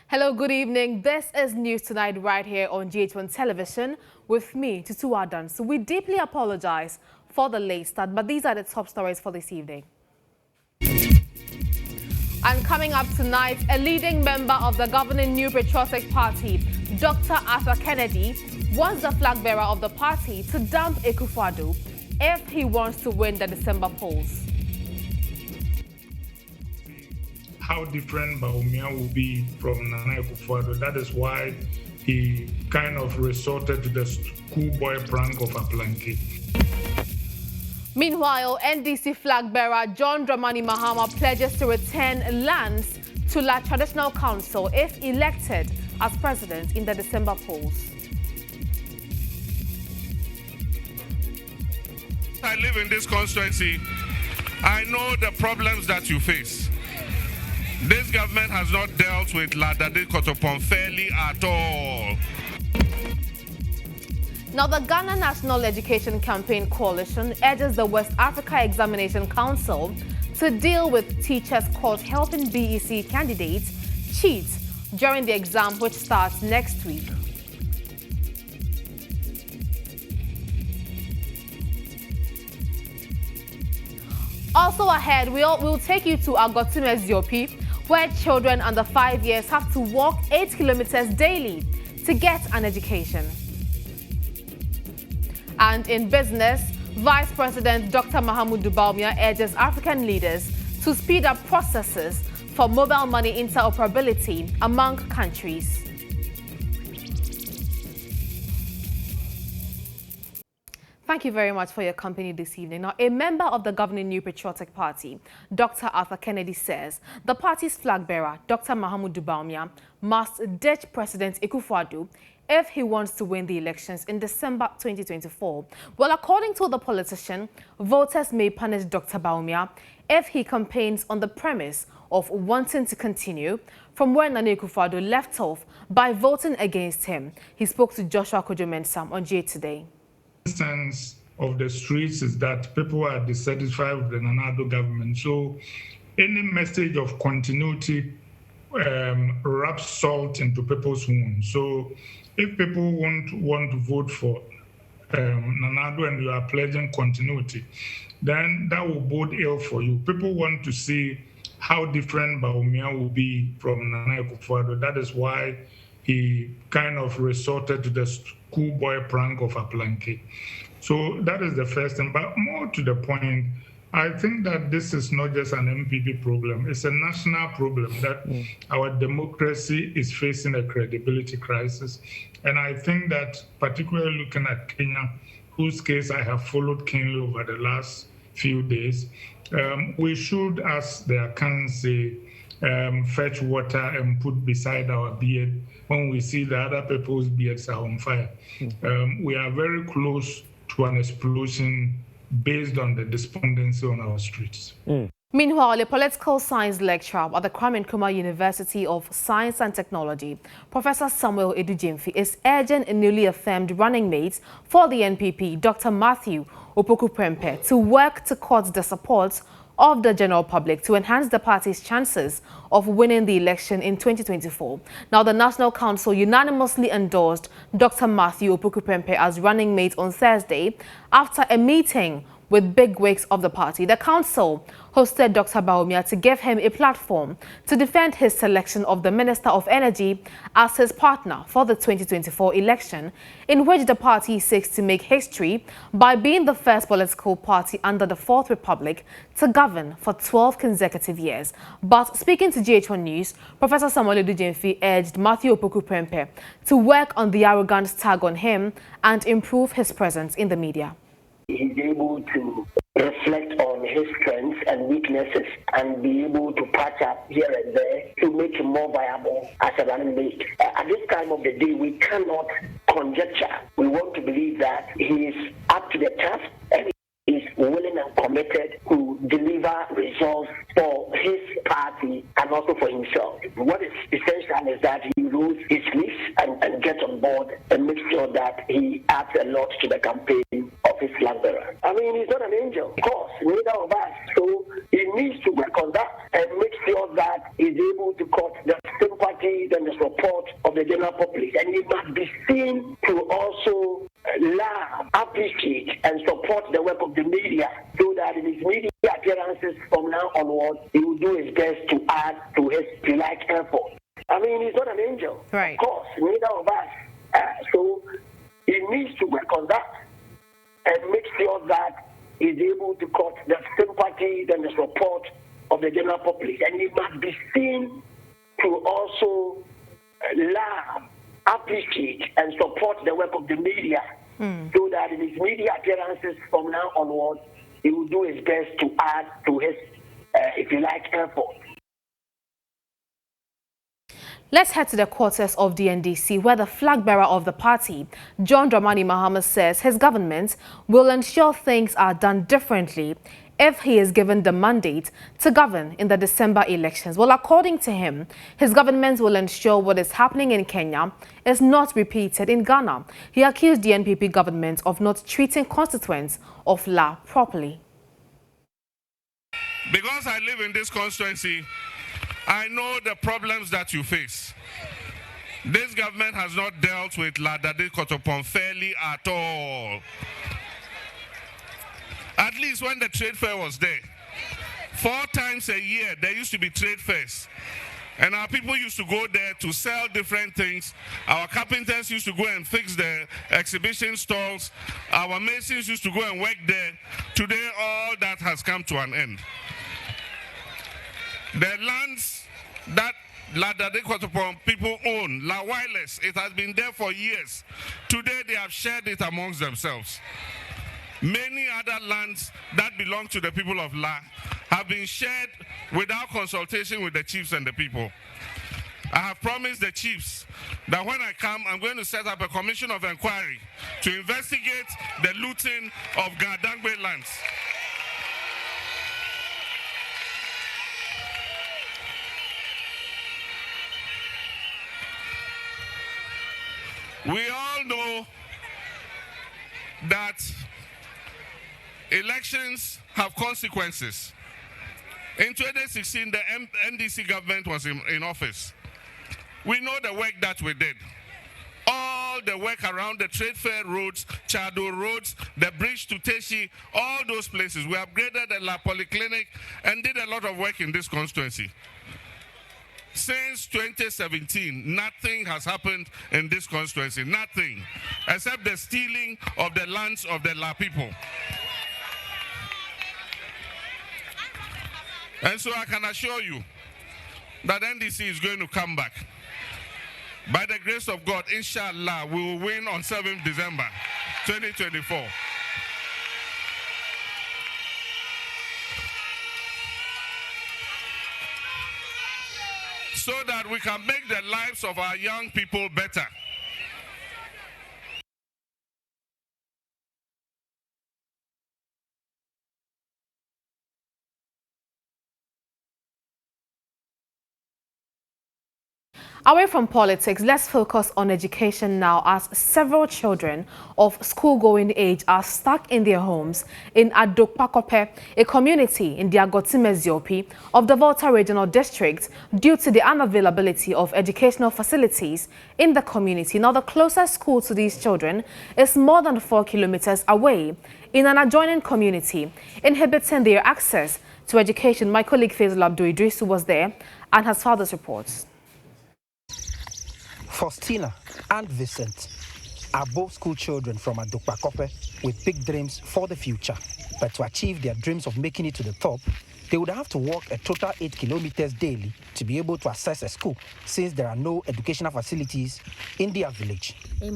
Hello, good evening. This is News Tonight right here on GHOne television with me, Tutuwaa Danso. We deeply apologize for the late start, but these are the top stories for this evening. And coming up tonight, a leading member of the governing New Patriotic Party, Dr. Arthur Kennedy, wants the flag bearer of the party to dump Akufo-Addo if he wants to win the December polls. How different Bawumia will be from Nana Akufo-Addo. That is why he kind of resorted to the schoolboy prank of a planky. Meanwhile, NDC flag bearer John Dramani Mahama pledges to return lands to La Traditional Council if elected as president in the December polls. I live in this constituency. I know the problems that you face. This government has not dealt with Ladade Kotopon fairly at all. Now, the Ghana National Education Campaign Coalition urges the West Africa Examination Council to deal with teachers caught helping BECE candidates cheat during the exam, which starts next week. Also ahead, we'll take you to Agotime Ziopi, where children under 5 years have to walk 8 kilometers daily to get an education. And in business, Vice President Dr. Mahama Bawumia urges African leaders to speed up processes for mobile money interoperability among countries. Thank you very much for your company this evening. Now, a member of the governing New Patriotic Party, Dr. Arthur Kennedy, says the party's flag bearer, Dr. Mahama Bawumia, must ditch President Akufo-Addo if he wants to win the elections in December 2024. Well, according to the politician, voters may punish Dr. Bawumia if he campaigns on the premise of wanting to continue from where Nana Akufo-Addo left off by voting against him. He spoke to Joshua Kojo-Mensam on GA Today. Sense of the streets is that people are dissatisfied with the Nana Addo government. So any message of continuity rubs salt into people's wounds. So if people want to vote for Nana Addo and you are pledging continuity, then that will bode ill for you. People want to see how different Bawumia will be from Nana Akufo-Addo. That is why he kind of resorted to the schoolboy prank of a planky. So that is the first thing. But more to the point, I think that this is not just an MPP problem. It's a national problem that our democracy is facing a credibility crisis. And I think that particularly looking at Kenya, whose case I have followed keenly over the last few days, we should, as the accountants say, fetch water and put beside our beard when we see that other people's beards are on fire. We are very close to an explosion based on the despondency on our streets. Meanwhile, a political science lecturer at the Kwame Nkrumah University of Science and Technology, Professor Samuel Edujemfi, is urging a newly affirmed running mate for the NPP, Dr. Matthew Opoku-Prempeh, to work to court the support of the general public to enhance the party's chances of winning the election in 2024. Now, the National Council unanimously endorsed Dr. Matthew Opoku-Prempeh as running mate on Thursday after a meeting with bigwigs of the party. The council hosted Dr. Bawumia to give him a platform to defend his selection of the Minister of Energy as his partner for the 2024 election, in which the party seeks to make history by being the first political party under the Fourth Republic to govern for 12 consecutive years. But speaking to GHOne News, Professor Samuel Edujemfi urged Matthew Opoku-Prempeh to work on the arrogance tag on him and improve his presence in the media. He's able to reflect on his strengths and weaknesses and be able to patch up here and there to make him more viable as a running mate. At this time of the day, we cannot conjecture. We want to believe that he is up to the task and is willing and committed to deliver results for his party and also for himself. What is essential is that he rolls his sleeves and gets on board and makes sure that he adds a lot to the campaign of his flag bearer. I mean, he's not an angel, of course, neither of us. So he needs to work on that and make sure that he's able to cut the sympathies and the support of the general public. And he must be seen to also love, appreciate, and support the work of the media, so that in his media appearances from now onwards, he will do his best to add to his, if you like, effort. I mean, he's not an angel. Right. Of course, neither of us. So he needs to work on that and make sure that he's able to cut the sympathies and the support of the general public. And he must be seen to also love, appreciate, and support the work of the media, so that in his media appearances from now onwards, he will do his best to add to his, if you like, effort. Let's head to the quarters of the NDC, where the flag bearer of the party, John Dramani Mahama, says his government will ensure things are done differently if he is given the mandate to govern in the December elections. Well, according to him, his government will ensure what is happening in Kenya is not repeated in Ghana. He accused the NPP government of not treating constituents of La properly. Because I live in this constituency, I know the problems that you face. This government has not dealt with Ladade Kotopon fairly at all. At least when the trade fair was there. 4 times a year, there used to be trade fairs. And our people used to go there to sell different things. Our carpenters used to go and fix the exhibition stalls. Our masons used to go and work there. Today, all that has come to an end. The lands that Ladade Kotopon people own, La Wireless, it has been there for years. Today they have shared it amongst themselves. Many other lands that belong to the people of La have been shared without consultation with the chiefs and the people. I have promised the chiefs that when I come, I'm going to set up a commission of inquiry to investigate the looting of Gadangbe lands. We all know that elections have consequences. In 2016, the NDC government was in office. We know the work that we did. All the work around the trade fair roads, Chado roads, the bridge to Teshi, all those places. We upgraded the La Polyclinic and did a lot of work in this constituency. Since 2017, nothing has happened in this constituency, nothing, except the stealing of the lands of the La people. And so I can assure you that NDC is going to come back. By the grace of God, inshallah, we will win on 7th December 2024. So that we can make the lives of our young people better. Away from politics, let's focus on education now, as several children of school-going age are stuck in their homes in Adokpakope, a community in the Agotime of the Volta Regional District, due to the unavailability of educational facilities in the community. Now, the closest school to these children is more than 4 kilometers away in an adjoining community, inhibiting their access to education. My colleague Faisal Abdul Idrisu was there and has father's reports. Faustina and Vincent are both school children from Adokpakope with big dreams for the future. But to achieve their dreams of making it to the top, they would have to walk a total 8 kilometers daily to be able to access a school, since there are no educational facilities in their village. I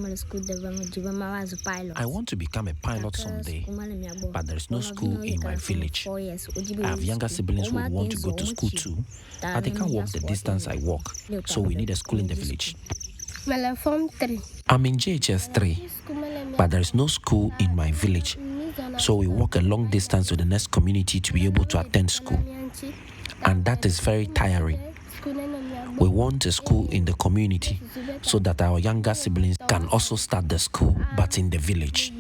want to become a pilot someday, but there is no school in my village. I have younger siblings who want to go to school too, but they can't walk the distance I walk, so we need a school in the village. I'm in GHS 3, but there is no school in my village, so we walk a long distance to the next community to be able to attend school, and that is very tiring. We want a school in the community so that our younger siblings can also start the school, but in the village.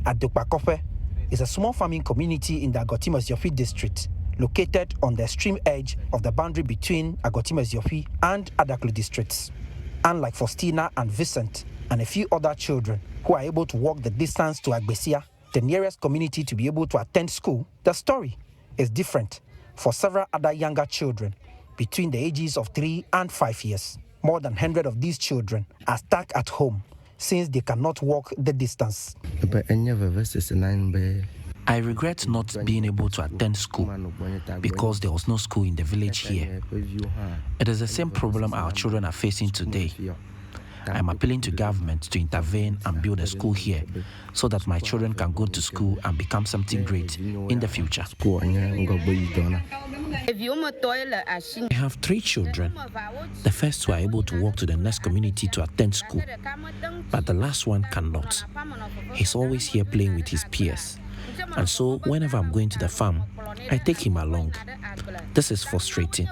Adokpakope is a small farming community in the Agoti-Maziofi district, located on the extreme edge of the boundary between Agoti-Maziofi and Adaklu districts. Unlike Faustina and Vincent and a few other children who are able to walk the distance to Agbesia, the nearest community to be able to attend school, the story is different for several other younger children between the ages of 3 and 5 years. More than 100 of these children are stuck at home since they cannot walk the distance. I regret not being able to attend school because there was no school in the village here. It is the same problem our children are facing today. I am appealing to government to intervene and build a school here so that my children can go to school and become something great in the future. I have 3 children. The first 2 are able to walk to the next community to attend school, but the last one cannot. He's always here playing with his peers. And so whenever I'm going to the farm, I take him along. This is frustrating.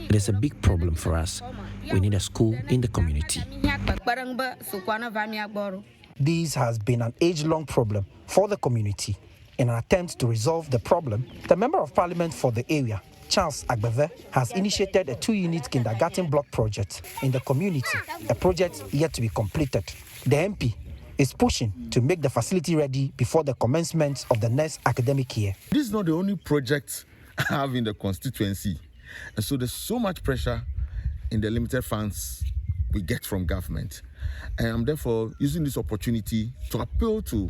It is a big problem for us. We need a school in the community. This has been an age-long problem for the community. In an attempt to resolve the problem, the Member of Parliament for the area, Charles Agbeve, has initiated a 2-unit kindergarten block project in the community, a project yet to be completed. The MP is pushing to make the facility ready before the commencement of the next academic year. This is not the only project I have in the constituency. And so there's so much pressure in the limited funds we get from government. And I'm therefore using this opportunity to appeal to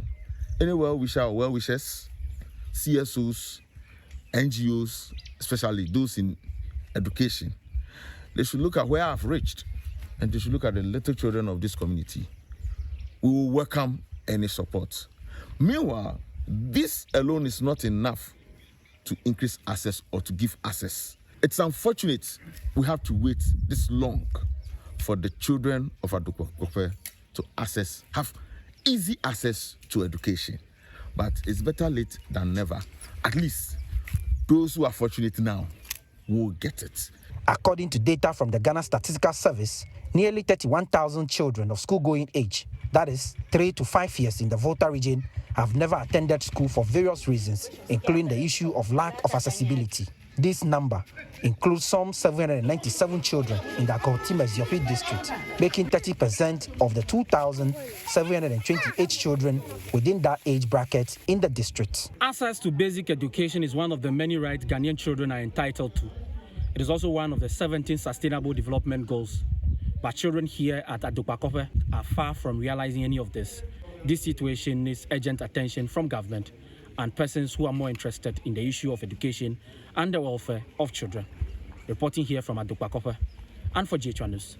any well-wisher or well-wishers, CSOs, NGOs, especially those in education. They should look at where I've reached, and they should look at the little children of this community. We will welcome any support. Meanwhile, this alone is not enough to increase access or to give access. It's unfortunate we have to wait this long for the children of Adokwa to have easy access to education. But it's better late than never. At least those who are fortunate now will get it. According to data from the Ghana Statistical Service, nearly 31,000 children of school-going age, that is 3 to 5 years in the Volta region, have never attended school for various reasons, including the issue of lack of accessibility. This number includes some 797 children in the Agoti-Maziofi district, making 30% of the 2,728 children within that age bracket in the district. Access to basic education is one of the many rights Ghanaian children are entitled to. It is also one of the 17 Sustainable Development Goals. But children here at Adokwa are far from realizing any of this. This situation needs urgent attention from government and persons who are more interested in the issue of education and the welfare of children. Reporting here from Adokwa and for GHOne News.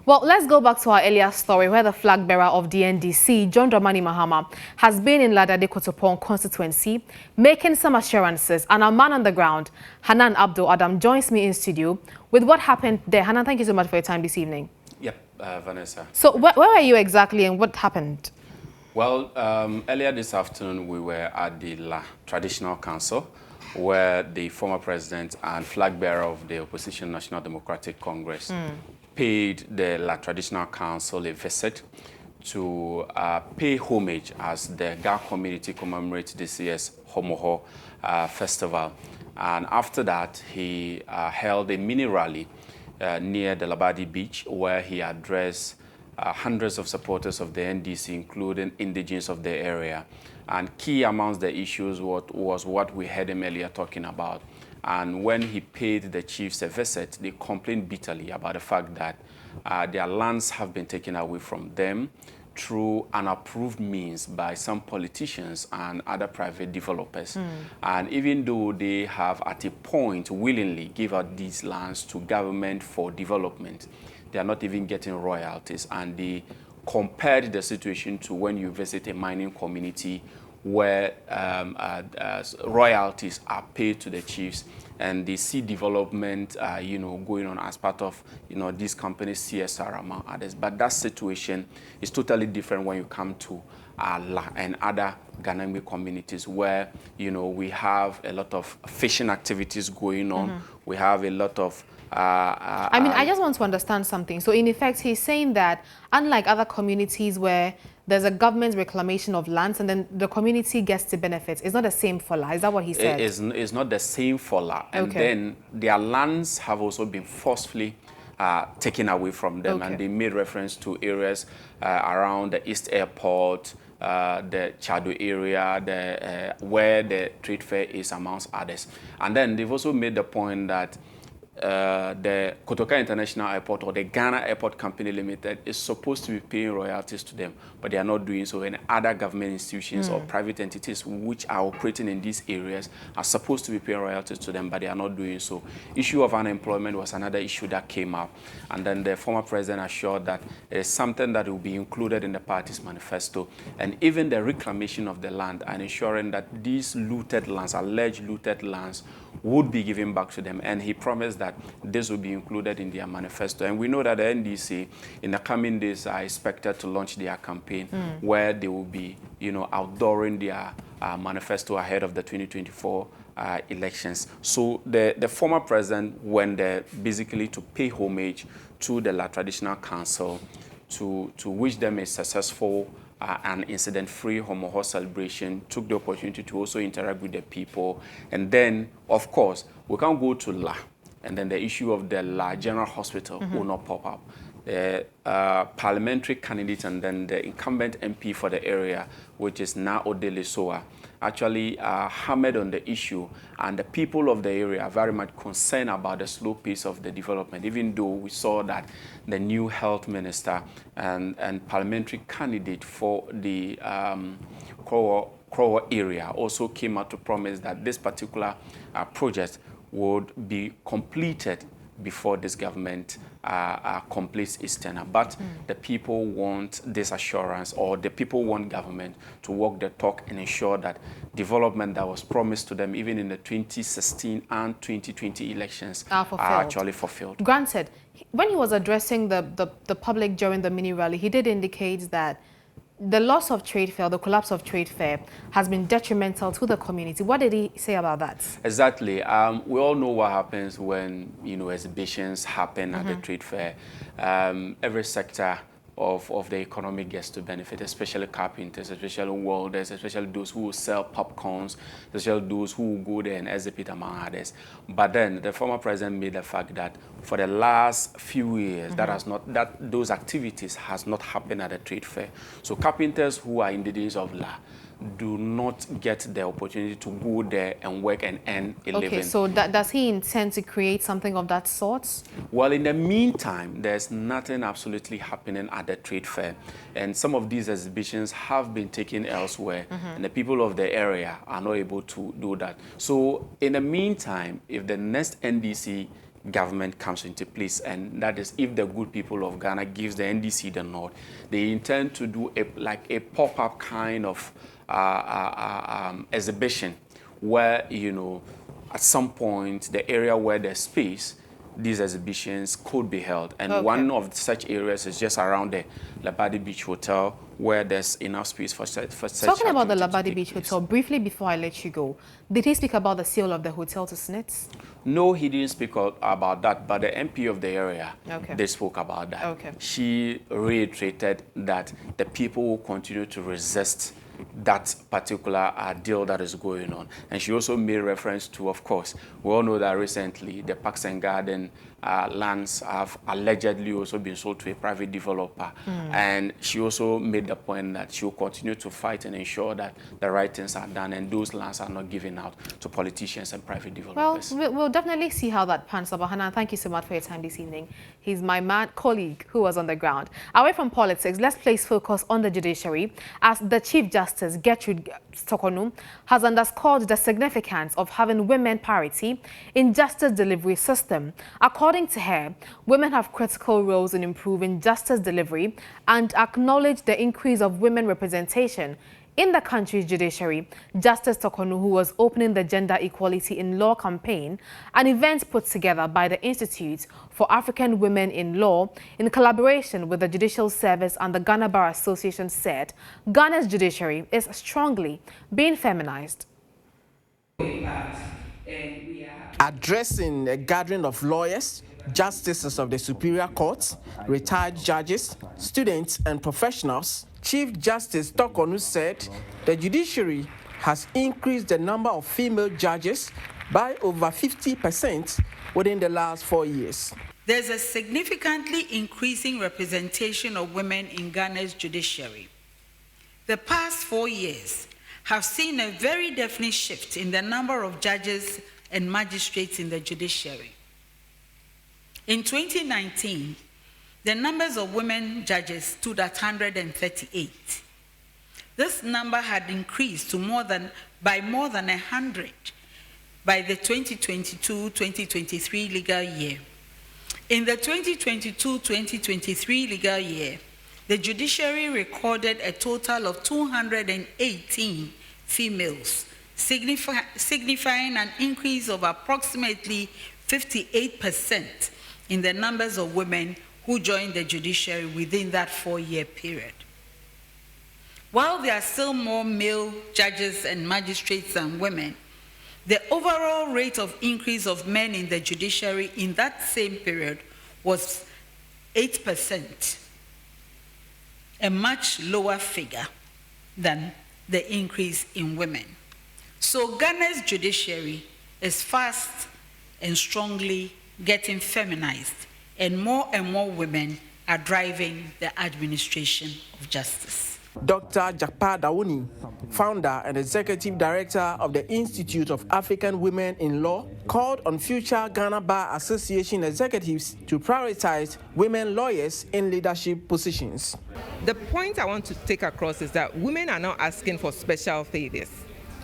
Well, let's go back to our earlier story where the flag bearer of the NDC, John Dramani Mahama, has been in Ladade-Kotopon constituency making some assurances. And our man on the ground, Hanan Abdul-Adam, joins me in studio with what happened there. Hanan, thank you so much for your time this evening. Yep, Vanessa. So where were you exactly and what happened? Well, earlier this afternoon, we were at the La Traditional Council, where the former president and flag bearer of the opposition National Democratic Congress paid the La Traditional Council a visit to pay homage as the Ga community commemorates this year's Homoho festival. And after that, he held a mini rally near the Labadi Beach, where he addressed hundreds of supporters of the NDC, including indigenes of the area. And key amongst the issues was what we heard him earlier talking about. And when he paid the chiefs a visit, they complained bitterly about the fact that their lands have been taken away from them through unapproved means by some politicians and other private developers. And even though they have at a point willingly give out these lands to government for development, they are not even getting royalties. And they compared the situation to when you visit a mining community where royalties are paid to the chiefs, and they see development, going on as part of, these companies' CSR among others. But that situation is totally different when you come to La and other Ghanaian communities where, we have a lot of fishing activities going on. We have a lot of I just want to understand something. So in effect, he's saying that unlike other communities where there's a government reclamation of lands, and then the community gets the benefits. It's not the same for La. Is that what he said? It's not the same for La. And then their lands have also been forcefully taken away from them, and they made reference to areas around the East Airport, the Chado area, where the trade fair is, amongst others. And then they've also made the point that the Kotoka International Airport, or the Ghana Airport Company Limited, is supposed to be paying royalties to them, but they are not doing so. And other government institutions or private entities which are operating in these areas are supposed to be paying royalties to them, but they are not doing so. Issue of unemployment was another issue that came up. And then the former president assured that it is something that will be included in the party's manifesto. And even the reclamation of the land, and ensuring that these looted lands, alleged looted lands, would be given back to them. And he promised that this will be included in their manifesto. And we know that the NDC in the coming days are expected to launch their campaign where they will be, outdooring their manifesto ahead of the 2024 elections. So the former president went there basically to pay homage to the La Traditional Council, to wish them a successful an incident-free Homoho celebration, took the opportunity to also interact with the people. And then, of course, we can't go to La, and then the issue of the La General Hospital will not pop up. The parliamentary candidate and then the incumbent MP for the area, which is Na Odele Soa, actually hammered on the issue, and the people of the area are very much concerned about the slow pace of the development, even though we saw that the new health minister and parliamentary candidate for the Krowa area also came out to promise that this particular project would be completed before this government completes its tenure. But the people want this assurance, or the people want government to walk the talk and ensure that development that was promised to them even in the 2016 and 2020 elections are actually fulfilled. Granted, when he was addressing the public during the mini rally, he did indicate that the loss of trade fair, the collapse of trade fair, has been detrimental to the community. What did he say about that? Exactly. We all know what happens when exhibitions happen at the trade fair. Every sector of the economy gets to benefit, especially carpenters, especially welders, especially those who sell popcorns, especially those who go there and exhibit, among others. But then the former president made the fact that for the last few years, those activities has not happened at the trade fair. So carpenters who are in the days of La do not get the opportunity to go there and work and earn a living. Okay, so does he intend to create something of that sort? Well, in the meantime, there's nothing absolutely happening at the trade fair. And some of these exhibitions have been taken elsewhere, and the people of the area are not able to do that. So in the meantime, if the next NDC government comes into place, and that is if the good people of Ghana gives the NDC the nod, they intend to do a pop-up kind of exhibition where, at some point, the area where there's space, these exhibitions could be held. And one of such areas is just around the Labadi Beach Hotel, where there's enough space for such Talking about the Labadi Beach Hotel, briefly before I let you go, did he speak about the sale of the hotel to SNITS? No, he didn't speak about that, but the MP of the area, they spoke about that. She reiterated that the people will continue to resist that particular deal that is going on. And she also made reference to, of course, we all know that recently the Parks and Garden lands have allegedly also been sold to a private developer. And she also made the point that she will continue to fight and ensure that the right things are done and those lands are not given out to politicians and private developers. Well, we'll definitely see how that pans out. Hanan, thank you so much for your time this evening. He's my colleague who was on the ground. Away from politics, let's place focus on the judiciary, as the Chief Justice, Gertrude Stokonu, has underscored the significance of having women parity in justice delivery system. According to her, women have critical roles in improving justice delivery and acknowledge the increase of women representation in the country's judiciary. Justice Stokonu, who was opening the Gender Equality in Law campaign, an event put together by the Institute for African Women in Law in collaboration with the Judicial Service and the Ghana Bar Association, said Ghana's judiciary is strongly being feminized. Addressing a gathering of lawyers, justices of the Superior Court, retired judges, students and professionals, Chief Justice Tokonu said the judiciary has increased the number of female judges by over 50% within the last 4 years. There's a significantly increasing representation of women in Ghana's judiciary. The past 4 years have seen a very definite shift in the number of judges and magistrates in the judiciary. In 2019, the numbers of women judges stood at 138. This number had increased to by more than 100 by the 2022-2023 legal year. In the 2022-2023 legal year, the judiciary recorded a total of 218 females, signifying an increase of approximately 58% in the numbers of women who joined the judiciary within that 4-year period. While there are still more male judges and magistrates than women, the overall rate of increase of men in the judiciary in that same period was 8%, a much lower figure than the increase in women. So Ghana's judiciary is fast and strongly getting feminized, and more women are driving the administration of justice. Dr. Jakpa Dawuni, founder and executive director of the Institute of African Women in Law, called on future Ghana Bar Association executives to prioritize women lawyers in leadership positions. The point I want to take across is that women are not asking for special favors.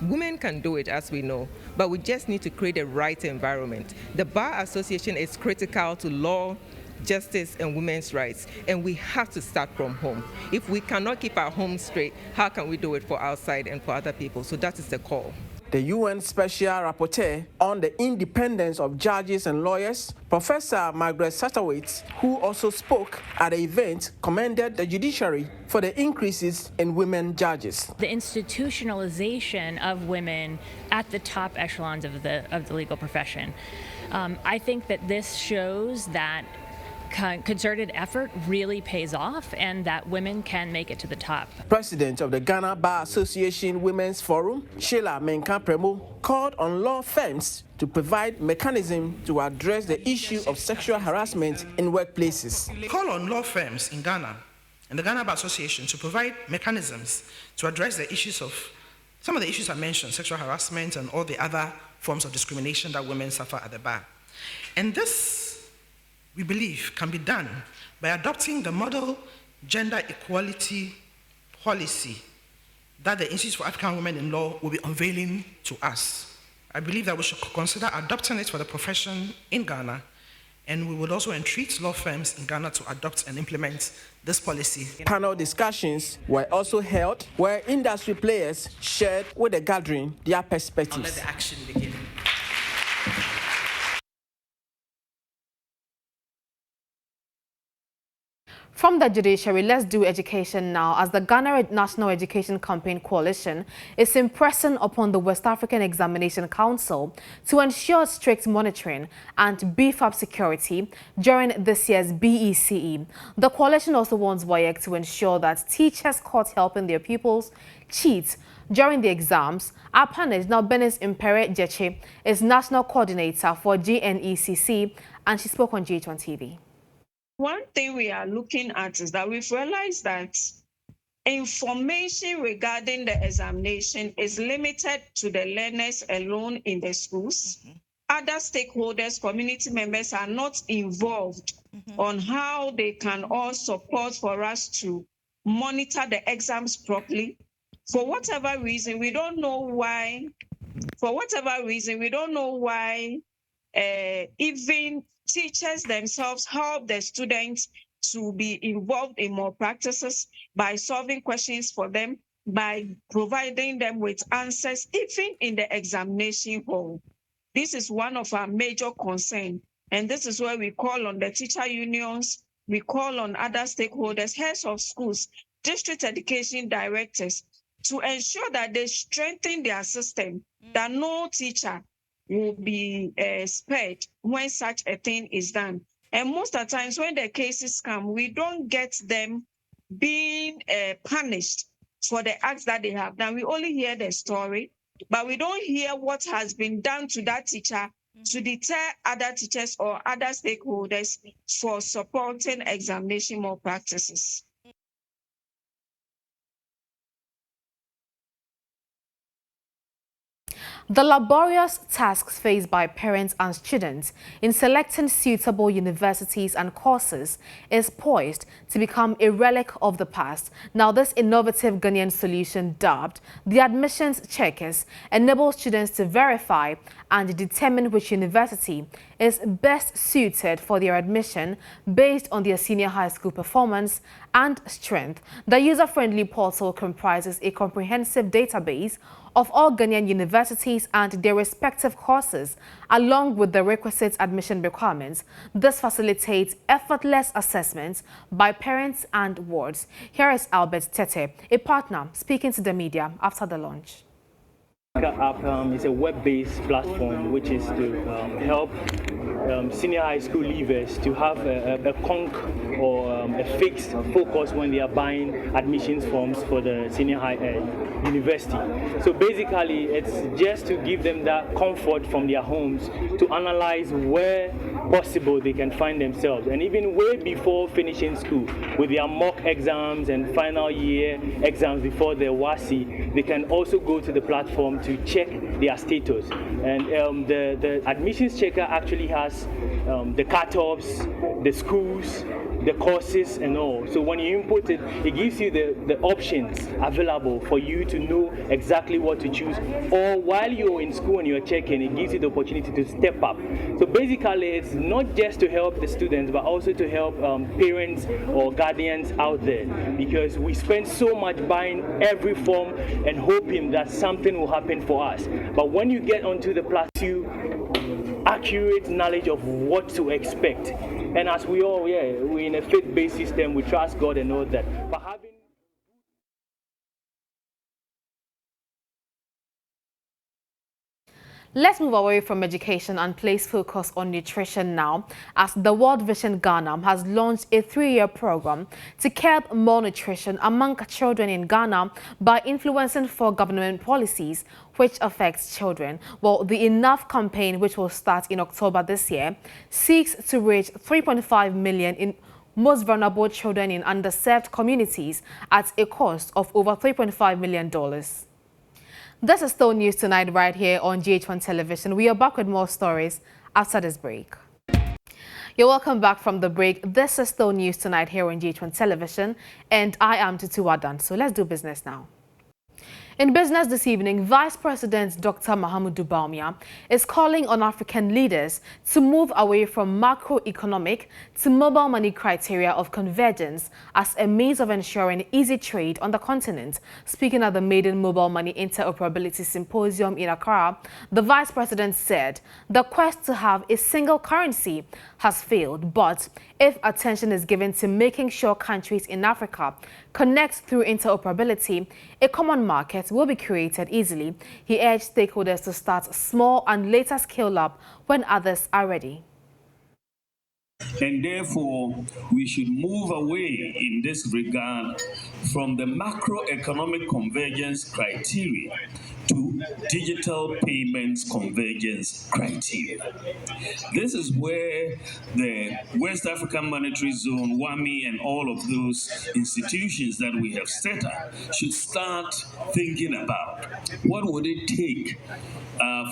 Women can do it, as we know, but we just need to create a right environment. The Bar Association is critical to law, justice, and women's rights, and we have to start from home. If we cannot keep our home straight, how can we do it for outside and for other people? So that is the call. The UN Special Rapporteur on the independence of judges and lawyers, Professor Margaret Satterwhite, who also spoke at the event, commended the judiciary for the increases in women judges. The institutionalization of women at the top echelons of the legal profession. I think that this shows that concerted effort really pays off and that women can make it to the top. President of the Ghana Bar Association Women's Forum, Sheila Menka Premo, called on law firms to provide mechanisms to address the issue of sexual harassment in workplaces. Call on law firms in Ghana and the Ghana Bar Association to provide mechanisms to address the issues of some of the issues I mentioned, sexual harassment and all the other forms of discrimination that women suffer at the bar. And this, we believe, can be done by adopting the model gender equality policy that the Institute for African Women in Law will be unveiling to us. I believe that we should consider adopting it for the profession in Ghana, and we would also entreat law firms in Ghana to adopt and implement this policy. Panel discussions were also held where industry players shared with the gathering their perspectives. I'll let the action begin. From the judiciary, let's do education now, as the Ghana National Education Campaign Coalition is impressing upon the West African Examination Council to ensure strict monitoring and beef up security during this year's BECE. The coalition also wants WAEC to ensure that teachers caught helping their pupils cheat during the exams. Our panelist, now Benis Impere Jeche, is National Coordinator for GNECC, and she spoke on GHOne TV. One thing we are looking at is that we've realized that information regarding the examination is limited to the learners alone in the schools. Other stakeholders, community members are not involved on how they can all support for us to monitor the exams properly. For whatever reason, we don't know why. Even teachers themselves help the students to be involved in more practices by solving questions for them, by providing them with answers, even in the examination hall. This is one of our major concerns, and this is where we call on the teacher unions, we call on other stakeholders, heads of schools, district education directors, to ensure that they strengthen their system, that no teacher will be spared when such a thing is done. And most of the times when the cases come, we don't get them being punished for the acts that they have done. We only hear the story, but we don't hear what has been done to that teacher to deter other teachers or other stakeholders for supporting examination malpractices. The laborious tasks faced by parents and students in selecting suitable universities and courses is poised to become a relic of the past. Now, this innovative Ghanaian solution, dubbed the admissions checkers, enables students to verify and determine which university is best suited for their admission based on their senior high school performance and strength. The user-friendly portal comprises a comprehensive database of all Ghanaian universities and their respective courses, along with the requisite admission requirements. This facilitates effortless assessments by parents and wards. Here is Albert Tete, a partner, speaking to the media after the launch. App is a web-based platform which is to help senior high school leavers to have a conk or a fixed focus when they are buying admissions forms for the senior high university. So basically, it's just to give them that comfort from their homes to analyze where possible they can find themselves, and even way before finishing school with their mock exams and final year exams before the WAEC, they can also go to the platform to check their status. And the admissions checker actually has the cutoffs, the schools, the courses and all. So when you input it, it gives you the options available for you to know exactly what to choose. Or while you're in school and you're checking, it gives you the opportunity to step up. So basically, it's not just to help the students, but also to help parents or guardians out there, because we spend so much buying every form and hoping that something will happen for us. But when you get onto the platform, accurate knowledge of what to expect. And as we all, we're in a faith-based system, we trust God and all that. But having Let's move away from education and place focus on nutrition now, as the World Vision Ghana has launched a 3-year program to curb malnutrition among children in Ghana by influencing 4 government policies which affects children. Well, the Enough campaign, which will start in October this year, seeks to reach 3.5 million in most vulnerable children in underserved communities at a cost of over $3.5 million. This is still News Tonight right here on GHOne Television. We are back with more stories after this break. You're welcome back from the break. This is still News Tonight here on GHOne Television, and I am Tutuwaa Danso. Let's do business now. In business this evening, Vice President Dr. Mahama Bawumia is calling on African leaders to move away from macroeconomic to mobile money criteria of convergence as a means of ensuring easy trade on the continent. Speaking at the Maiden Mobile Money Interoperability Symposium in Accra, the Vice President said the quest to have a single currency has failed, but if attention is given to making sure countries in Africa connect through interoperability, a common market will be created easily. He urged stakeholders to start small and later scale up when others are ready. And therefore, we should move away in this regard from the macroeconomic convergence criteria to digital payments convergence criteria. This is where the West African Monetary Zone, WAMI, and all of those institutions that we have set up should start thinking about what would it take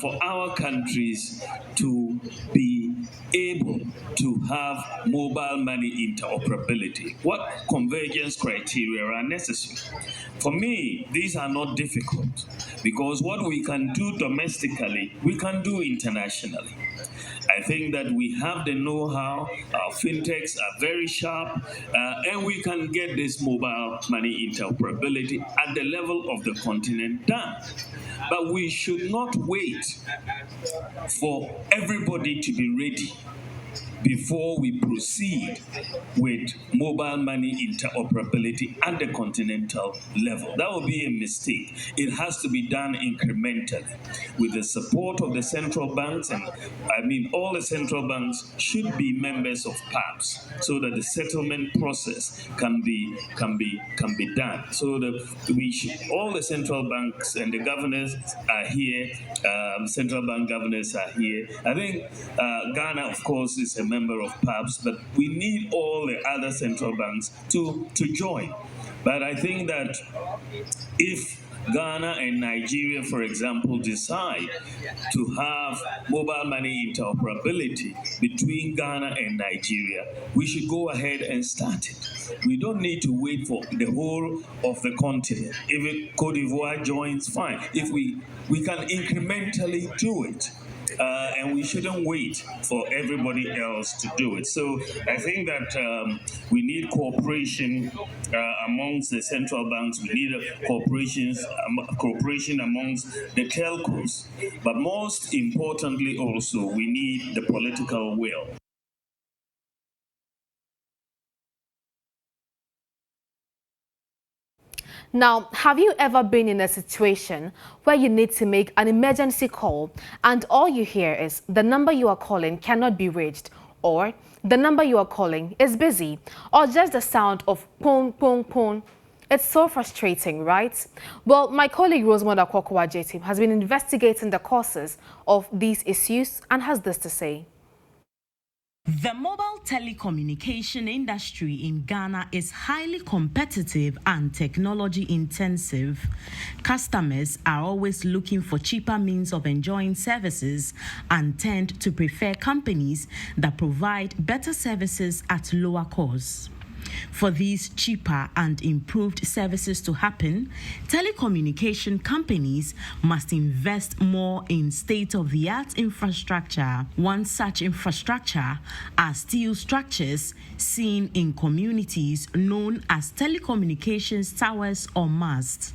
for our countries to be able to have mobile money interoperability. What convergence criteria are necessary? For me, these are not difficult, because what we can do domestically, we can do internationally. I think that we have the know-how, our fintechs are very sharp, and we can get this mobile money interoperability at the level of the continent done. But we should not wait for everybody to be ready before we proceed with mobile money interoperability at the continental level. That would be a mistake. It has to be done incrementally with the support of the central banks, and I mean all the central banks should be members of PAPS so that the settlement process can be done. So all the central banks and the governors are here. Central bank governors are here. I think Ghana, of course, is a member of PAPS, but we need all the other central banks to join. But I think that if Ghana and Nigeria, for example, decide to have mobile money interoperability between Ghana and Nigeria, we should go ahead and start it. We don't need to wait for the whole of the continent. If Cote d'Ivoire joins, fine. If we can incrementally do it. And we shouldn't wait for everybody else to do it. So I think that we need cooperation amongst the central banks. We need cooperation amongst the telcos. But most importantly also, we need the political will. Now, have you ever been in a situation where you need to make an emergency call and all you hear is the number you are calling cannot be reached, or the number you are calling is busy, or just the sound of pong, pong, pong? It's so frustrating, right? Well, my colleague Rosemond Akufo-Addo has been investigating the causes of these issues and has this to say. The mobile telecommunication industry in Ghana is highly competitive and technology intensive. Customers are always looking for cheaper means of enjoying services and tend to prefer companies that provide better services at lower costs. For these cheaper and improved services to happen, telecommunication companies must invest more in state-of-the-art infrastructure. One such infrastructure are steel structures seen in communities known as telecommunications towers or masts.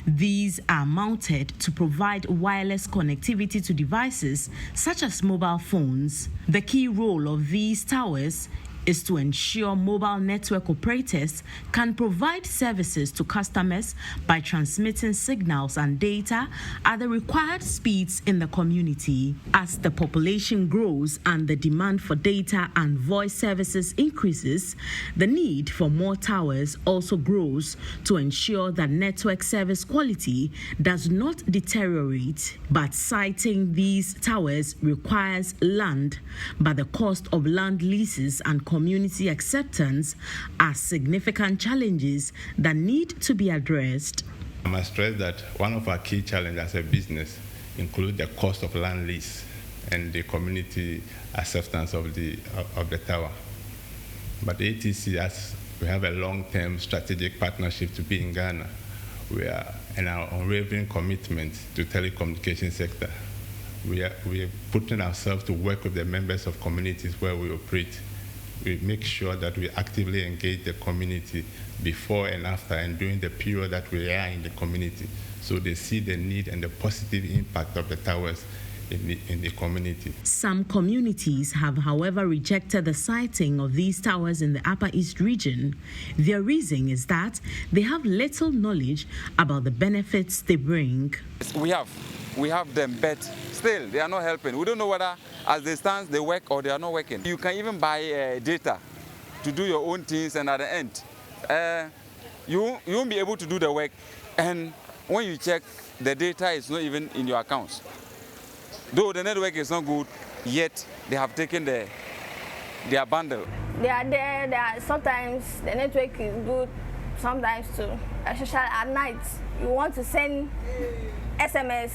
These are mounted to provide wireless connectivity to devices such as mobile phones. The key role of these towers is to ensure mobile network operators can provide services to customers by transmitting signals and data at the required speeds in the community. As the population grows and the demand for data and voice services increases, the need for more towers also grows to ensure that network service quality does not deteriorate. But siting these towers requires land, but the cost of land leases and community acceptance are significant challenges that need to be addressed. I must stress that one of our key challenges as a business includes the cost of land lease and the community acceptance of the tower. But ATC, as we have a long-term strategic partnership to be in Ghana, we are in our unwavering commitment to telecommunication sector. We are putting ourselves to work with the members of communities where we operate. We make sure that we actively engage the community before and after and during the period that we are in the community, so they see the need and the positive impact of the towers in the community. Some communities have, however, rejected the siting of these towers in the Upper East region. Their reason is that they have little knowledge about the benefits they bring. We have them, but still they are not helping. We don't know whether as they stand they work or they are not working. You can even buy data to do your own things, and at the end you won't be able to do the work, and when you check, the data is not even in your accounts. Though the network is not good, yet they have taken their bundle. They are there. Sometimes the network is good, sometimes too. Especially at night, you want to send SMS,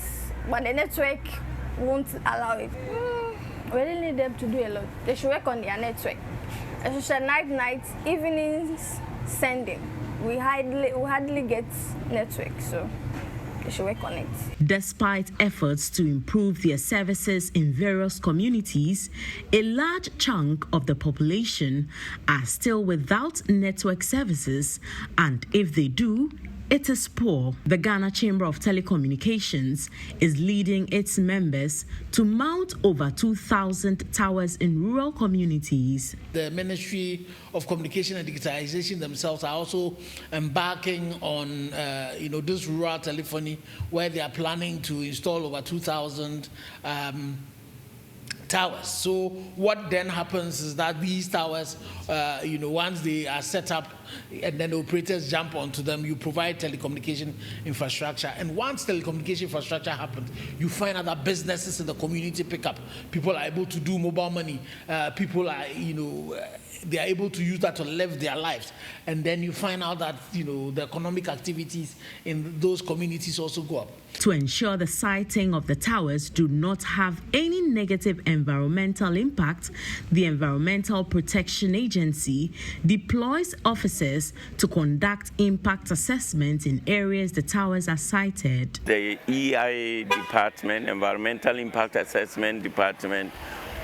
but the network won't allow it. We really need them to do a lot. They should work on their network. Especially night, evenings, sending. We hardly get network, so they should work on it. Despite efforts to improve their services in various communities, a large chunk of the population are still without network services, and if they do, it is poor, the Ghana Chamber of Telecommunications is leading its members to mount over 2,000 towers in rural communities. The Ministry of Communication and Digitalization themselves are also embarking on, this rural telephony, where they are planning to install over 2,000 towers. So what then happens is that these towers, once they are set up and then the operators jump onto them, you provide telecommunication infrastructure. And once telecommunication infrastructure happens, you find out that businesses in the community pick up. People are able to do mobile money. People are, they are able to use that to live their lives. And then you find out that, the economic activities in those communities also go up. To ensure the siting of the towers do not have any negative environmental impact, the Environmental Protection Agency deploys officers to conduct impact assessments in areas the towers are sited. The EIA department, Environmental Impact Assessment Department,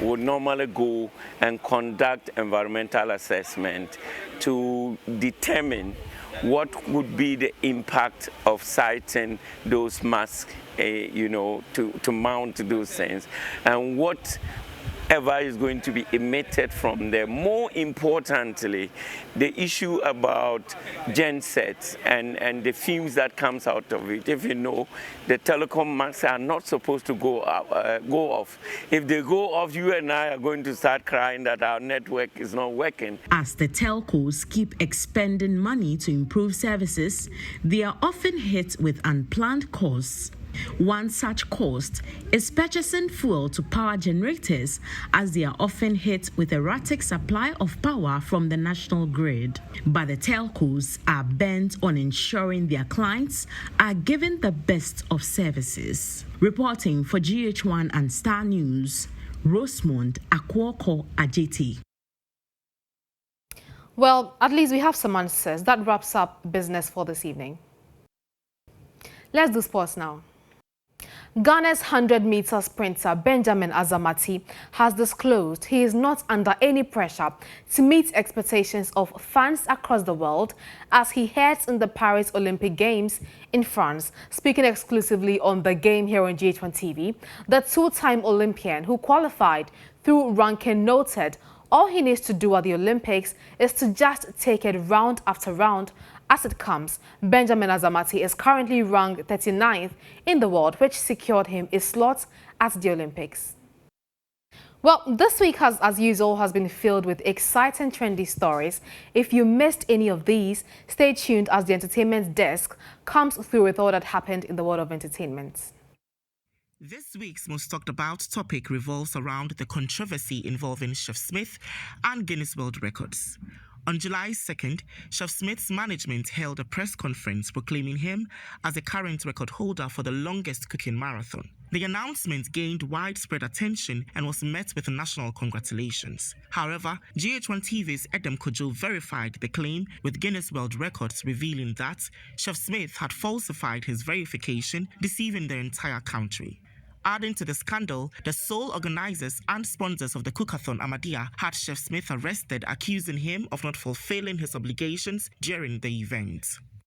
would normally go and conduct environmental assessment to determine what would be the impact of siting those masks, to mount those things, and whatever is going to be emitted from there. More importantly, the issue about gensets and the fumes that comes out of it. If you know, the telecom masks are not supposed to go off. If they go off, you and I are going to start crying that our network is not working. As the telcos keep expending money to improve services, they are often hit with unplanned costs. One such cost is purchasing fuel to power generators, as they are often hit with erratic supply of power from the national grid. But the telcos are bent on ensuring their clients are given the best of services. Reporting for GHOne and Star News, Rosemond Akufo-Addo. Well, at least we have some answers. That wraps up business for this evening. Let's do sports now. Ghana's 100-meter sprinter Benjamin Azamati has disclosed he is not under any pressure to meet expectations of fans across the world as he heads in the Paris Olympic Games in France. Speaking exclusively on the game here on GHOne TV, the two-time Olympian who qualified through ranking noted all he needs to do at the Olympics is to just take it round after round as it comes. Benjamin Azamati is currently ranked 39th in the world, which secured him a slot at the Olympics. Well, this week, as usual, has been filled with exciting, trendy stories. If you missed any of these, stay tuned as the entertainment desk comes through with all that happened in the world of entertainment. This week's most talked about topic revolves around the controversy involving Chef Smith and Guinness World Records. On July 2nd, Chef Smith's management held a press conference proclaiming him as the current record holder for the longest cooking marathon. The announcement gained widespread attention and was met with national congratulations. However, GHOne TV's Edem Kojo verified the claim, with Guinness World Records revealing that Chef Smith had falsified his verification, deceiving the entire country. Adding to the scandal, the sole organizers and sponsors of the Cookathon Ahmadiyya had Chef Smith arrested, accusing him of not fulfilling his obligations during the event.